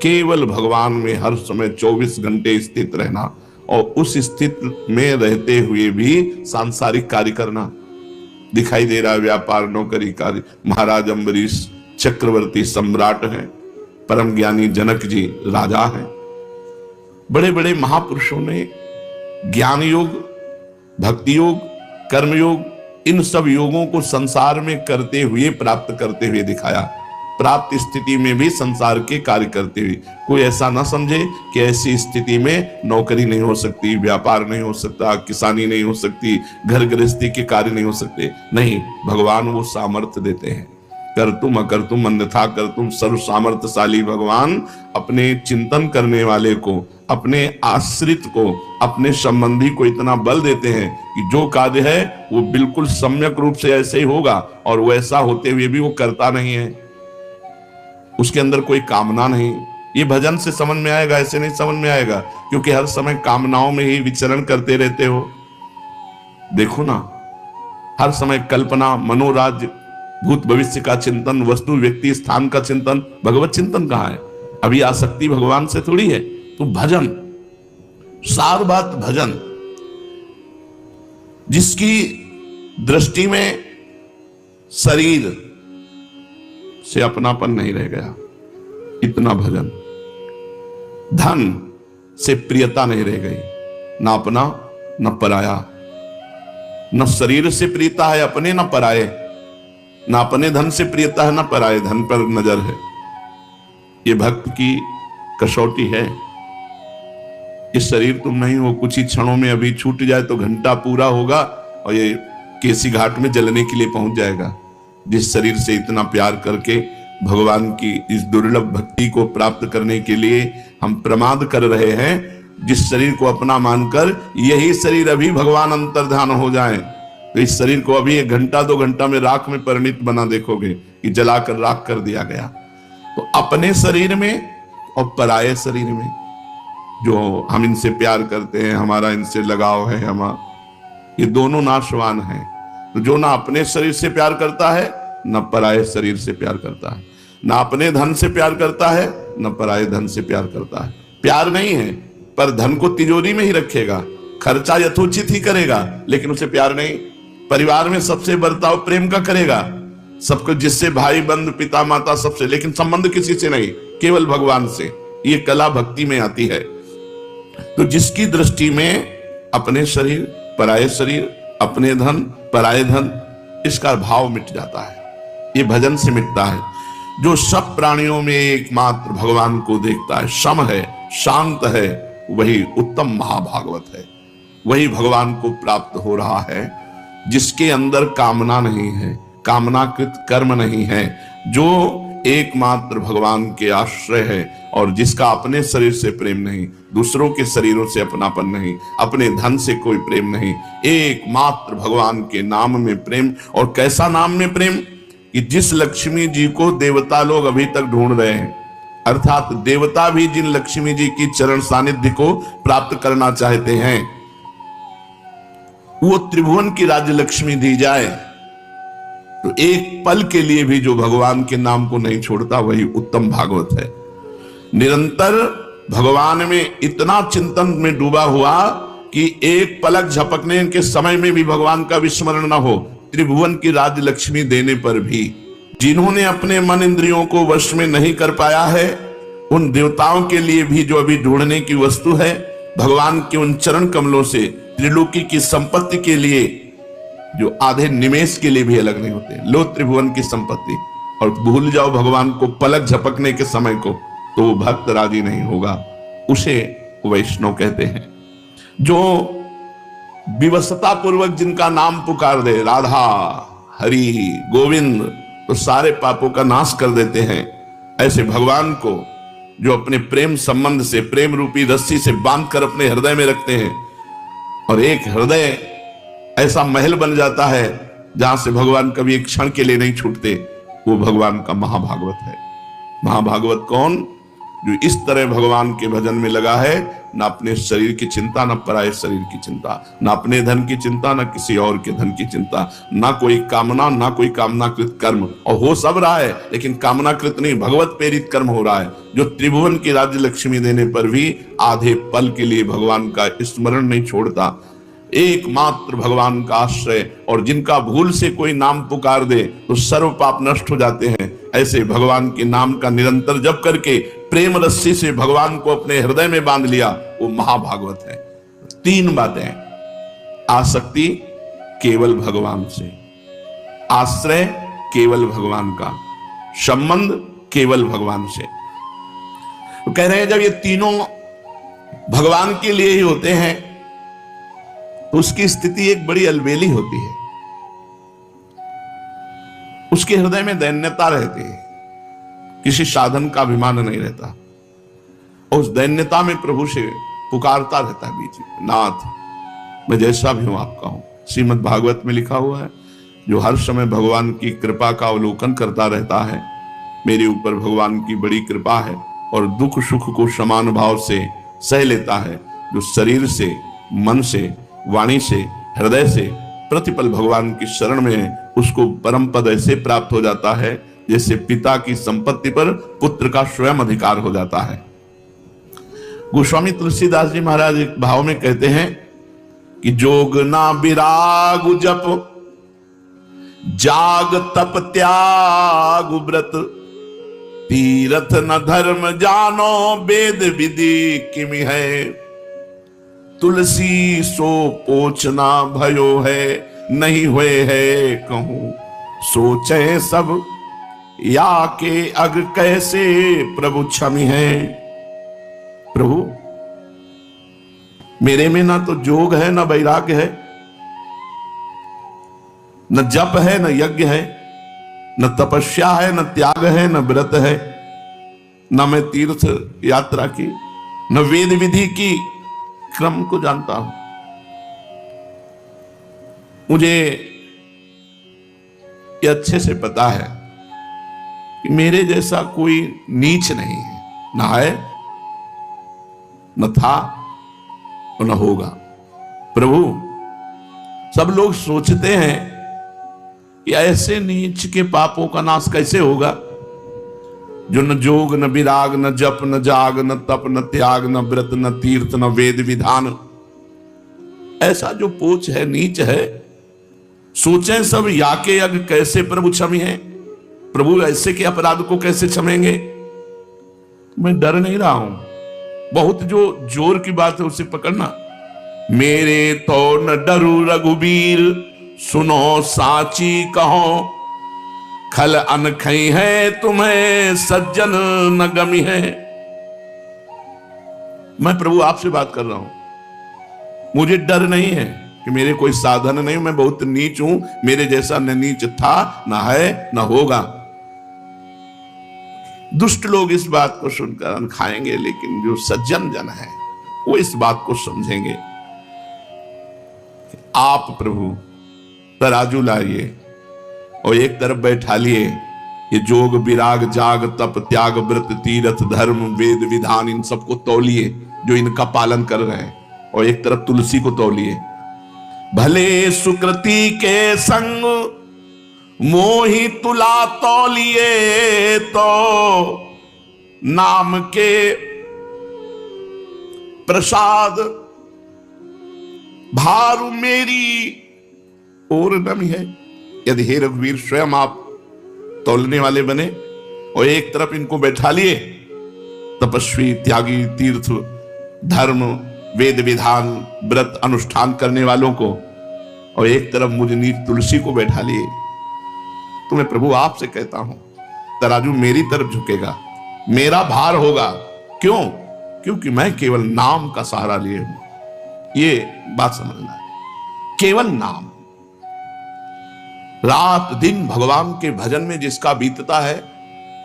केवल भगवान में हर समय 24 घंटे स्थित रहना और उस स्थिति में रहते हुए भी सांसारिक कार्य करना। दिखाई दे रहा है व्यापार, नौकरी, कार्य। महाराज अम्बरीश चक्रवर्ती सम्राट हैं, परम ज्ञानी जनक जी राजा हैं। बड़े बड़े महापुरुषों ने ज्ञान योग, भक्ति योग, कर्म योग, इन सब योगों को संसार में करते हुए, प्राप्त करते हुए दिखाया। प्राप्त स्थिति में भी संसार के कार्य करते हुए। कोई ऐसा ना समझे कि ऐसी स्थिति में नौकरी नहीं हो सकती, व्यापार नहीं हो सकता, किसानी नहीं हो सकती, घर गृहस्थी के कार्य नहीं हो सकते। नहीं, भगवान वो सामर्थ्य देते हैं। कर तुम अकर तुम अन्यथा कर तुम, सर्व सामर्थ्यशाली भगवान अपने चिंतन करने वाले को, अपने आश्रित को, अपने संबंधी को इतना बल देते हैं कि जो कार्य है वो बिल्कुल सम्यक रूप से ऐसे ही होगा, और वैसा होते हुए भी वो करता नहीं है, उसके अंदर कोई कामना नहीं। ये भजन से समझ में आएगा, ऐसे नहीं समझ में आएगा, क्योंकि हर समय कामनाओं में ही विचरण करते रहते हो। देखो ना, हर समय कल्पना, मनोराज्य, भूत भविष्य का चिंतन, वस्तु व्यक्ति स्थान का चिंतन, भगवत चिंतन कहाँ है? अभी आसक्ति भगवान से थोड़ी है। तो भजन, सार बात भजन, जिसकी दृष्टि में शरीर से अपनापन नहीं रह गया, इतना भजन। धन से प्रियता नहीं रह गई, ना अपना न पराया, न शरीर से प्रियता है अपने न पराए, ना अपने धन से प्रियता है, ना पराये धन पर नजर है। ये भक्त की कसौटी है। ये शरीर तुम नहीं हो, कुछ ही क्षणों में अभी छूट जाए तो घंटा पूरा होगा और ये केसी घाट में जलने के लिए पहुंच जाएगा। जिस शरीर से इतना प्यार करके भगवान की इस दुर्लभ भक्ति को प्राप्त करने के लिए हम प्रमाद कर रहे हैं, जिस शरीर को अपना मानकर यही शरीर अभी भगवान अंतर्धान हो जाए, तो इस शरीर को अभी 1 घंटा 2 घंटा में राख में परिणित बना देखोगे कि जलाकर राख कर दिया गया। तो अपने शरीर में और पराये शरीर में, जो हम इनसे प्यार करते हैं, हमारा इनसे लगाव है, ये दोनों नाशवान हैं। तो जो ना अपने शरीर से प्यार करता है, ना पराये शरीर से प्यार करता है, ना अपने धन से प्यार करता है, ना पराये धन से प्यार करता है। प्यार नहीं है, पर धन को तिजोरी में ही रखेगा, खर्चा यथोचित ही करेगा, लेकिन उसे प्यार नहीं। परिवार में सबसे बर्ताव प्रेम का करेगा, सबको, जिससे भाई बंधु पिता माता सबसे, लेकिन संबंध किसी से नहीं, केवल भगवान से। ये कला भक्ति में आती है। तो जिसकी दृष्टि में अपने शरीर, पराये शरीर, अपने धन, पराये धन, इसका भाव मिट जाता है। ये भजन से मिटता है। जो सब प्राणियों में एकमात्र भगवान को देखता है, सम है, शांत है, वही उत्तम महाभागवत है। वही भगवान को प्राप्त हो रहा है, जिसके अंदर कामना नहीं है, कामनाकृत कर्म नहीं है, जो एकमात्र भगवान के आश्रय है, और जिसका अपने शरीर से प्रेम नहीं, दूसरों के शरीरों से अपनापन नहीं, अपने धन से कोई प्रेम नहीं, एकमात्र भगवान के नाम में प्रेम। और कैसा नाम में प्रेम? कि जिस लक्ष्मी जी को देवता लोग अभी तक ढूंढ रहे हैं, अर्थात देवता भी जिन लक्ष्मी जी की चरण सानिध्य को प्राप्त करना चाहते हैं, वो त्रिभुवन की राज्य लक्ष्मी दी जाए, तो एक पल के लिए भी जो भगवान के नाम को नहीं छोड़ता, वही उत्तम भागवत है। निरंतर भगवान में इतना चिंतन में डूबा हुआ कि एक पलक झपकने के समय में भी भगवान का विस्मरण न हो, त्रिभुवन की राज्य लक्ष्मी देने पर भी। जिन्होंने अपने मन इंद्रियों को वश में नहीं कर पाया है, उन देवताओं के लिए भी जो अभी ढूंढने की वस्तु है, भगवान के उन चरण कमलों से त्रिलोकी की संपत्ति के लिए, जो आधे निमेष के लिए भी अलग नहीं होते, लो त्रिभुवन की संपत्ति, और भूल जाओ भगवान को पलक झपकने के समय को, तो वो भक्त राजी नहीं होगा। उसे वैष्णव कहते हैं। जो विवशता पूर्वक जिनका नाम पुकार दे, राधा, हरि, गोविंद, तो सारे पापों का नाश कर देते हैं। ऐसे भगवान को जो अपने प्रेम संबंध से, प्रेम रूपी रस्सी से बांधकर अपने हृदय में रखते हैं, और एक हृदय ऐसा महल बन जाता है जहां से भगवान कभी एक क्षण के लिए नहीं छूटते, वो भगवान का महाभागवत है। महाभागवत कौन? जो इस तरह भगवान के भजन में लगा है, ना अपने शरीर की चिंता, ना पराये शरीर की चिंता, ना अपने धन की चिंता, ना किसी और के धन की चिंता, ना कोई कामना, ना कोई कामनाकृत कर्म। और हो सब रहा है लेकिन कामनाकृत नहीं, भगवत प्रेरित कर्म हो रहा है। जो त्रिभुवन की राज्य लक्ष्मी देने पर भी आधे पल के लिए भगवान का स्मरण नहीं छोड़ता, एकमात्र भगवान का आश्रय। और जिनका भूल से कोई नाम पुकार दे तो सर्व पाप नष्ट हो जाते हैं। ऐसे भगवान के नाम का निरंतर जप करके प्रेम रस्सी से भगवान को अपने हृदय में बांध लिया, वो महाभागवत है। तीन बातें, आसक्ति केवल भगवान से, आश्रय केवल भगवान का, संबंध केवल भगवान से। तो कह रहे हैं जब ये तीनों भगवान के लिए ही होते हैं तो उसकी स्थिति एक बड़ी अलबेली होती है। उसके हृदय में दैन्यता रहती है, किसी साधन का अभिमान नहीं रहता। और उस दैन्यता में प्रभु से पुकारता रहता है बीच में, नाथ मैं जैसा भी हूं आपका हूं। श्रीमद् भागवत में लिखा हुआ है, जो हर समय भगवान की कृपा का अवलोकन करता रहता है, मेरे ऊपर भगवान की बड़ी कृपा है, और दुख सुख को समान भाव से सह लेता है, जो शरीर से, मन से, वाणी से, हृदय से प्रतिपल भगवान की शरण में है, उसको परम पद ऐसे प्राप्त हो जाता है जैसे पिता की संपत्ति पर पुत्र का स्वयं अधिकार हो जाता है। गोस्वामी तुलसीदास जी महाराज एक भाव में कहते हैं कि जोग ना विराग जप, जाग तप त्याग व्रत, तीरथ न धर्म जानो, वेद विधि किमि है, तुलसी सो पोछना भयो है, नहीं हुए है कहूं सोचे सब, या के अग कैसे प्रभु क्षमी है। प्रभु मेरे में ना तो जोग है, ना वैराग्य है, न जप है, न यज्ञ है, न तपस्या है, न त्याग है, न व्रत है, न मैं तीर्थ यात्रा की, न वेद विधि की क्रम को जानता हूं। मुझे ये अच्छे से पता है कि मेरे जैसा कोई नीच नहीं है, ना है, न था और न होगा। प्रभु सब लोग सोचते हैं कि ऐसे नीच के पापों का नाश कैसे होगा, जो न जोग, न विराग, न जप, न जाग, न तप, न त्याग, न व्रत, न तीर्थ, न वेद विधान, ऐसा जो पोच है, नीच है, सोचें सब याके अग कैसे प्रभु क्षमी है। प्रभु ऐसे के अपराध को कैसे क्षमेंगे। मैं डर नहीं रहा हूं, बहुत जो जोर की बात है उसे पकड़ना। मेरे तो न डरू रघुबीर, सुनो साची कहो, खल अनखई है तुम्हें सज्जन न गमी है। मैं प्रभु आपसे बात कर रहा हूं, मुझे डर नहीं है कि मेरे कोई साधन नहीं, मैं बहुत नीच हूं, मेरे जैसा न नीच था, न है, न होगा। दुष्ट लोग इस बात को सुनकर अन्न खाएंगे, लेकिन जो सज्जन जन है वो इस बात को समझेंगे। आप प्रभु तराजू लाइए और एक तरफ बैठा लिए ये जोग, विराग, जाग, तप, त्याग, व्रत, तीर्थ, धर्म, वेद विधान, इन सबको तौलिए जो इनका पालन कर रहे हैं, और एक तरफ तुलसी को तौलिए। भले सुकृति के संग मोहि तुला तौलिए, तो नाम के प्रसाद भारू मेरी और नमी है। यदि हे रघुवीर स्वयं आप तौलने वाले बने और एक तरफ इनको बैठा लिए, तपस्वी, त्यागी, तीर्थ, धर्म, वेद विधान, व्रत अनुष्ठान करने वालों को, और एक तरफ मुझ नीच तुलसी को बैठा लिए, तो मैं प्रभु आपसे कहता हूं तराजू मेरी तरफ झुकेगा, मेरा भार होगा। क्यों? क्योंकि मैं केवल नाम का सहारा लिए हूं। ये बात समझना है, केवल नाम। रात दिन भगवान के भजन में जिसका बीतता है,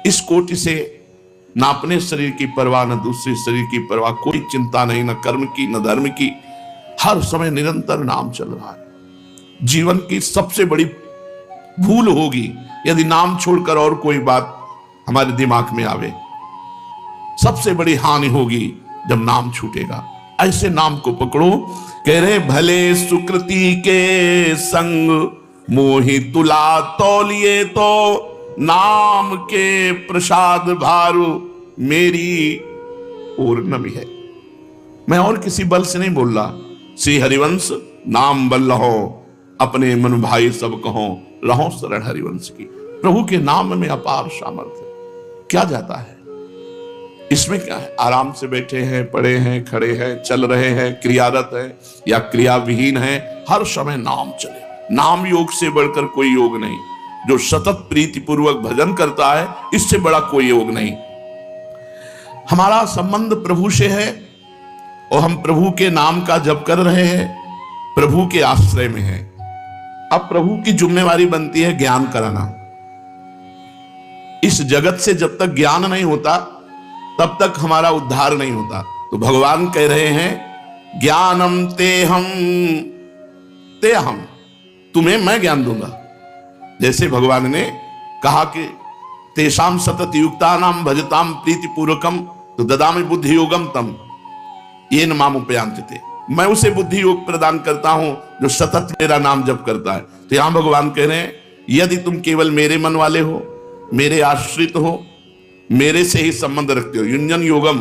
इस कोटि से ना अपने शरीर की परवाह, न दूसरे शरीर की परवाह, कोई चिंता नहीं, न कर्म की, न धर्म की, हर समय निरंतर नाम चल रहा है। जीवन की सबसे बड़ी भूल होगी यदि नाम छोड़कर और कोई बात हमारे दिमाग में आवे। सबसे बड़ी हानि होगी जब नाम छूटेगा। ऐसे नाम को पकड़ो। कह रहे भले सुकृति के संग मोहि तुला तौलिए तो नाम के प्रसाद भारू मेरी और नमी है। मैं और किसी बल से नहीं बोल रहा। श्री हरिवंश नाम बल रहो, अपने मन भाई सब कहो, रहो शरण हरिवंश की। प्रभु के नाम में अपार सामर्थ्य। क्या जाता है इसमें? क्या है? आराम से बैठे हैं, पड़े हैं, खड़े हैं, चल रहे हैं, क्रियारत है या क्रिया विहीन है, हर समय नाम चले। नाम योग से बढ़कर कोई योग नहीं। जो सतत प्रीति पूर्वक भजन करता है, इससे बड़ा कोई योग नहीं। हमारा संबंध प्रभु से है और हम प्रभु के नाम का जप कर रहे हैं, प्रभु के आश्रय में है। अब प्रभु की जिम्मेवारी बनती है ज्ञान कराना। इस जगत से जब तक ज्ञान नहीं होता तब तक हमारा उद्धार नहीं होता। तो भगवान कह रहे हैं ज्ञानम ते हम, तुम्हें मैं ज्ञान दूंगा। जैसे भगवान ने कहा कि तेषाम सतत युक्तानाम भजताम प्रीति पूर्वकम तो ददामि बुद्धि योगम तम ये नाम उपयांति। मैं उसे बुद्धि योग प्रदान करता हूं जो सतत मेरा नाम जप करता है। तो यहां भगवान कह रहे हैं यदि तुम केवल मेरे मन वाले हो, मेरे आश्रित हो, मेरे से ही संबंध रखते हो, युंजन योगम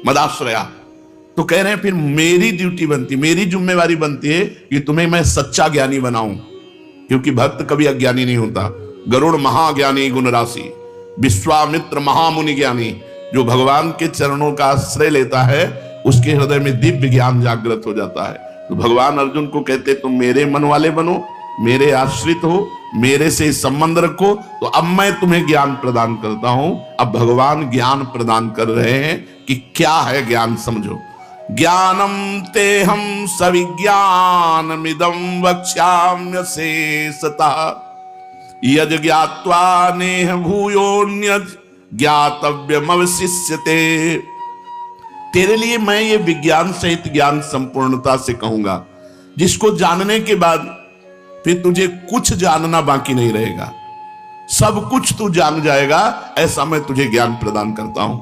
मदाश्रया, तो कह रहे हैं फिर मेरी ड्यूटी बनती, मेरी जिम्मेवारी बनती है कि तुम्हें मैं सच्चा ज्ञानी बनाऊं। क्योंकि भक्त कभी अज्ञानी नहीं होता। गरुड़ महाज्ञानी गुण राशि, विश्वामित्र महामुनि ज्ञानी। जो भगवान के चरणों का आश्रय लेता है उसके हृदय में दिव्य ज्ञान जागृत हो जाता है। तो भगवान अर्जुन को कहते तुम मेरे मन वाले बनो, मेरे आश्रित हो, मेरे से संबंध रखो, तो अब मैं तुम्हें ज्ञान प्रदान करता हूं। अब भगवान ज्ञान प्रदान कर रहे हैं कि क्या है ज्ञान, समझो। ज्ञानम ते हम सविज्ञानमिदं वक्ष्याम्य शेषतः यज् ज्ञात्वा नेह भूयोन्यज् ज्ञातव्यम अवशिष्यते। तेरे लिए मैं ये विज्ञान सहित ज्ञान संपूर्णता से कहूंगा, जिसको जानने के बाद फिर तुझे कुछ जानना बाकी नहीं रहेगा, सब कुछ तू जान जाएगा। ऐसा मैं तुझे ज्ञान प्रदान करता हूं।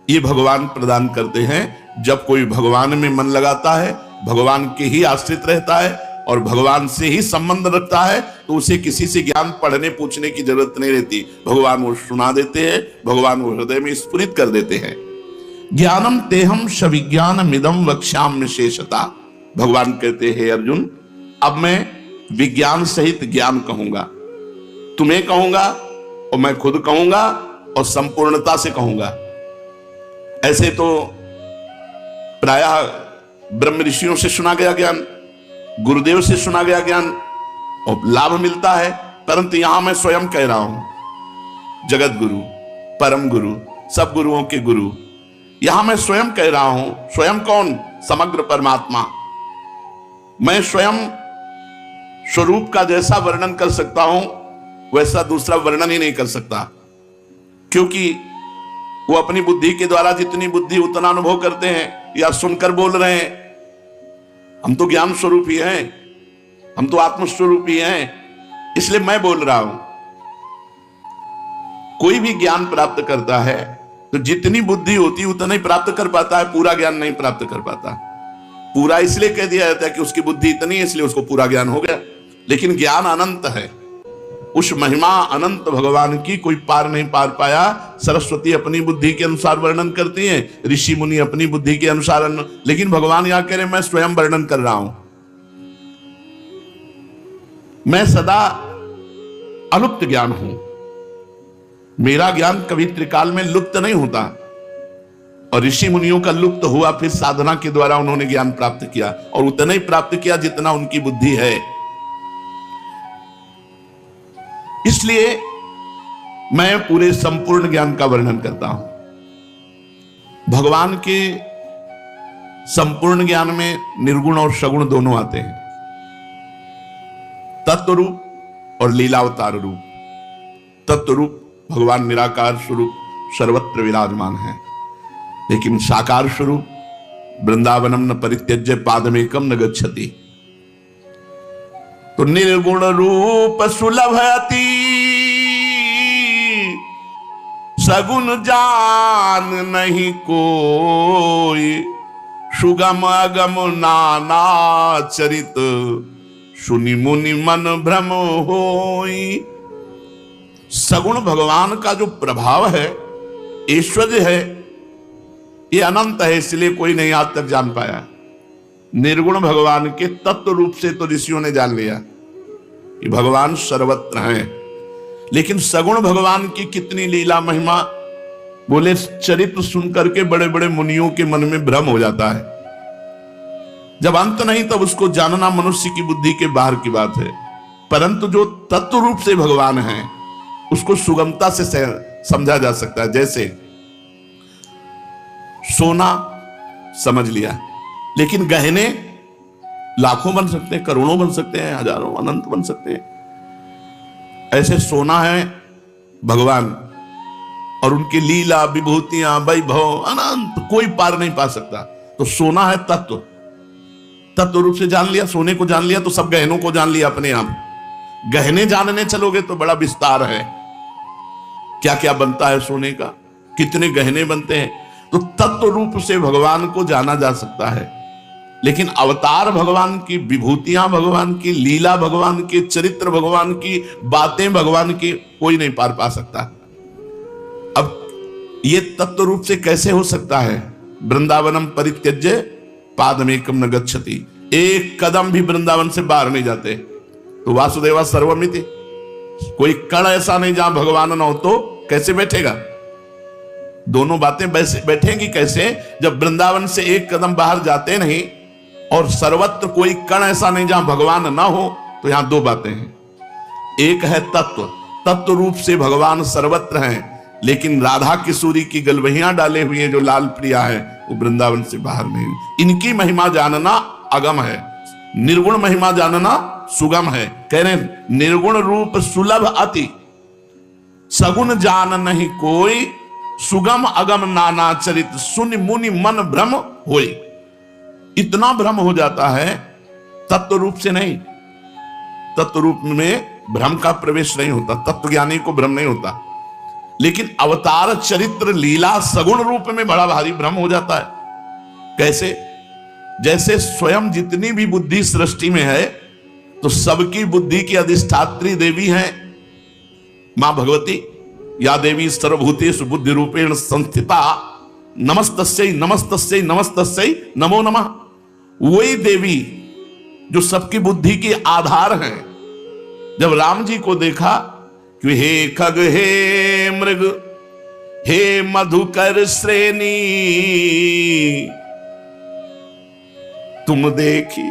ये भगवान प्रदान करते हैं। जब कोई भगवान में मन लगाता है, भगवान के ही आश्रित रहता है और भगवान से ही संबंध रखता है, तो उसे किसी से ज्ञान पढ़ने पूछने की जरूरत नहीं रहती। भगवान वो सुना देते हैं, भगवान वो हृदय में स्फुरित कर देते हैं। ज्ञानम तेहम सविज्ञानमिदं वक्ष्याम्य शेषतः। भगवान कहते हैं अर्जुन, अब मैं विज्ञान सहित ज्ञान कहूंगा, तुम्हें कहूंगा और मैं खुद कहूंगा और संपूर्णता से कहूंगा। ऐसे तो प्रायः ब्रह्म ऋषियों से सुना गया ज्ञान, गुरुदेव से सुना गया ज्ञान और लाभ मिलता है, परंतु यहां मैं स्वयं कह रहा हूं, जगत गुरु, परम गुरु, सब गुरुओं के गुरु, यहां मैं स्वयं कह रहा हूं। स्वयं कौन? समग्र परमात्मा। मैं स्वयं स्वरूप का जैसा वर्णन कर सकता हूं वैसा दूसरा वर्णन ही नहीं कर सकता, क्योंकि वो अपनी बुद्धि के द्वारा जितनी बुद्धि उतना अनुभव करते हैं या सुनकर बोल रहे हैं। हम तो ज्ञान स्वरूप ही हैं, हम तो आत्मस्वरूप ही हैं, इसलिए मैं बोल रहा हूं। कोई भी ज्ञान प्राप्त करता है तो जितनी बुद्धि होती उतना ही प्राप्त कर पाता है, पूरा ज्ञान नहीं प्राप्त कर पाता। पूरा इसलिए कह दिया जाता है कि उसकी बुद्धि इतनी है इसलिए उसको पूरा ज्ञान हो गया, लेकिन ज्ञान अनंत है। उस महिमा अनंत भगवान की कोई पार नहीं पार पाया। सरस्वती अपनी बुद्धि के अनुसार वर्णन करती हैं, ऋषि मुनि अपनी बुद्धि के अनुसार, लेकिन भगवान यहां कह रहे मैं स्वयं वर्णन कर रहा हूं। मैं सदा अलुप्त ज्ञान हूं, मेरा ज्ञान कभी त्रिकाल में लुप्त नहीं होता। और ऋषि मुनियों का लुप्त हुआ, फिर साधना के द्वारा उन्होंने ज्ञान प्राप्त किया और उतना ही प्राप्त किया जितना उनकी बुद्धि है। इसलिए मैं पूरे संपूर्ण ज्ञान का वर्णन करता हूं। भगवान के संपूर्ण ज्ञान में निर्गुण और सगुण दोनों आते हैं, तत्व रूप और लीलावतार रूप। तत्व रूप भगवान निराकार स्वरूप सर्वत्र विराजमान है, लेकिन साकार स्वरूप वृंदावनम न परित्यज्य पादमेकम न गच्छति। तो निर्गुण रूप सुलभ अति सगुन जान नहीं कोई, सुगम अगम नाना चरित, सुनि मुनि मन भ्रम होई। सगुण भगवान का जो प्रभाव है, ऐश्वर्य है, ये अनंत है, इसलिए कोई नहीं आज तक जान पाया। निर्गुण भगवान के तत्व रूप से तो ऋषियों ने जान लिया कि भगवान सर्वत्र हैं, लेकिन सगुण भगवान की कितनी लीला महिमा, बोले चरित्र सुनकर के बड़े बड़े मुनियों के मन में भ्रम हो जाता है। जब अंत नहीं तब उसको जानना मनुष्य की बुद्धि के बाहर की बात है, परंतु जो तत्व रूप से भगवान है उसको सुगमता से समझा जा सकता है। जैसे सोना समझ लिया, लेकिन गहने लाखों बन सकते हैं, करोड़ों बन सकते हैं, हजारों अनंत बन सकते हैं। ऐसे सोना है भगवान, और उनकी लीला विभूतियां वैभव अनंत, कोई पार नहीं पा सकता। तो सोना है तत्व, तत्व रूप से जान लिया, सोने को जान लिया तो सब गहनों को जान लिया अपने आप। गहने जानने चलोगे तो बड़ा विस्तार है, क्या क्या बनता है सोने का, कितने गहने बनते हैं। तो तत्व रूप से भगवान को जाना जा सकता है, लेकिन अवतार भगवान की, विभूतियां भगवान की, लीला भगवान की, चरित्र भगवान की, बातें भगवान की कोई नहीं पार पा सकता। अब ये तत्व रूप से कैसे हो सकता है? वृंदावनम परित्यज्य पादमेकम न गच्छति, एक कदम भी वृंदावन से बाहर नहीं जाते। तो वासुदेवा सर्वमिति, कोई कण ऐसा नहीं जहां भगवान न हो, तो कैसे बैठेगा? दोनों बातें बैठेंगी कैसे जब वृंदावन से एक कदम बाहर जाते नहीं, और सर्वत्र कोई कण ऐसा नहीं जहां भगवान ना हो। तो यहां दो बातें हैं, एक है तत्व, तत्व रूप से भगवान सर्वत्र हैं, लेकिन राधा किशोरी की गलवहियां डाले हुए जो लाल प्रिया है वो वृंदावन से बाहर नहीं। इनकी महिमा जानना अगम है, निर्गुण महिमा जानना सुगम है। कह रहे निर्गुण रूप सुलभ अति, सगुण जान नहीं कोई, सुगम अगम नाना चरित, सुनि मुनि मन भ्रम होई। इतना भ्रम हो जाता है, तत्व रूप से नहीं, तत्व रूप में भ्रम का प्रवेश नहीं होता, तत्वज्ञानी को भ्रम नहीं होता, लेकिन अवतार चरित्र लीला सगुण रूप में बड़ा भारी भ्रम हो जाता है। कैसे? जैसे स्वयं जितनी भी बुद्धि सृष्टि में है, तो सबकी बुद्धि की अधिष्ठात्री देवी है मां भगवती। या देवी सर्वभूतेषु बुद्धि रूपेण संस्थिता, नमस्तस्यै नमस्तस्यै नमस्तस्यै नमो नमः। वही देवी जो सबकी बुद्धि की आधार है। जब राम जी को देखा कि हे खग हे मृग हे मधुकर श्रेणी, तुम देखी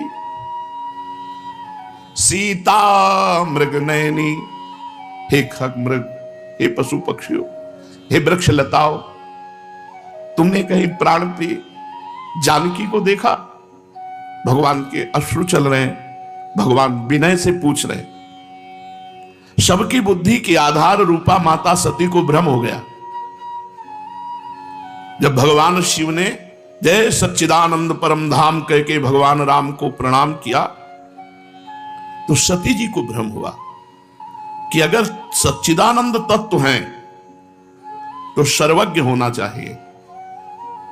सीता मृग नयनी। हे खग मृग, हे पशु पक्षियों, हे वृक्ष लताओं, तुमने कहीं प्राण प्रिय जानकी को देखा? भगवान के अश्रु चल रहे हैं, भगवान विनय से पूछ रहे हैं। सबकी बुद्धि के आधार रूपा माता सती को भ्रम हो गया। जब भगवान शिव ने जय सच्चिदानंद परम धाम कह के भगवान राम को प्रणाम किया, तो सती जी को भ्रम हुआ कि अगर सच्चिदानंद तत्व हैं तो सर्वज्ञ होना चाहिए।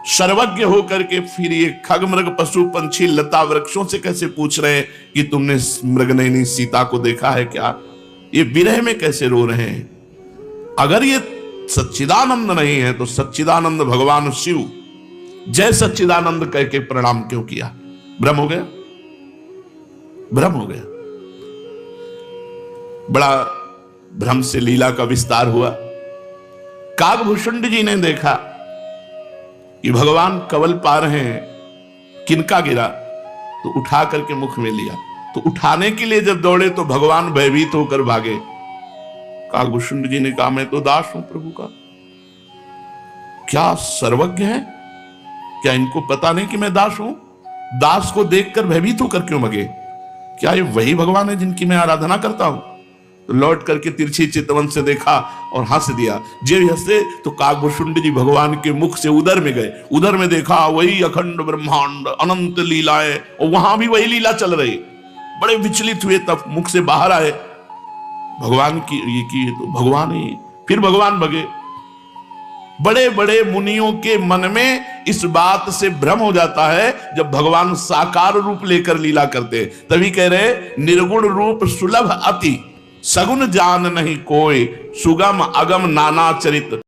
सर्वज्ञ होकर के फिर ये खग मृग पशु पंछी लता वृक्षों से कैसे पूछ रहे हैं कि तुमने मृगनयनी सीता को देखा है क्या? ये विरह में कैसे रो रहे हैं? अगर ये सच्चिदानंद नहीं है तो सच्चिदानंद भगवान शिव जय सच्चिदानंद कह के प्रणाम क्यों किया? भ्रम हो गया, भ्रम हो गया। बड़ा भ्रम से लीला का विस्तार हुआ। काकभूषुंड जी ने देखा कि भगवान कवल पा रहे हैं, किनका गिरा तो उठा करके मुख में लिया। तो उठाने के लिए जब दौड़े तो भगवान भयभीत होकर भागे। काकभूषुंड जी ने कहा मैं तो दास हूं प्रभु का। क्या सर्वज्ञ है? क्या इनको पता नहीं कि मैं दास हूं? दास को देखकर भयभीत होकर क्यों भागे? क्या ये वही भगवान है जिनकी मैं आराधना करता हूं? तो लौट करके तिरछी चितवन से देखा और हंस दिया। जे हंसे तो काकभूषुंड जी भगवान के मुख से उदर में गए। उदर में देखा वही अखंड ब्रह्मांड अनंत लीलाएं, और वहां भी वही लीला चल रही। बड़े विचलित हुए, तब मुख से बाहर आए भगवान की ये तो भगवान ही। फिर भगवान भगे, बड़े बड़े मुनियों के मन में इस बात से भ्रम हो जाता है जब भगवान साकार रूप लेकर लीला करते हैं। तभी कह रहे निर्गुण रूप सुलभ अति, सगुन जान नहीं कोई, सुगम अगम नाना चरित।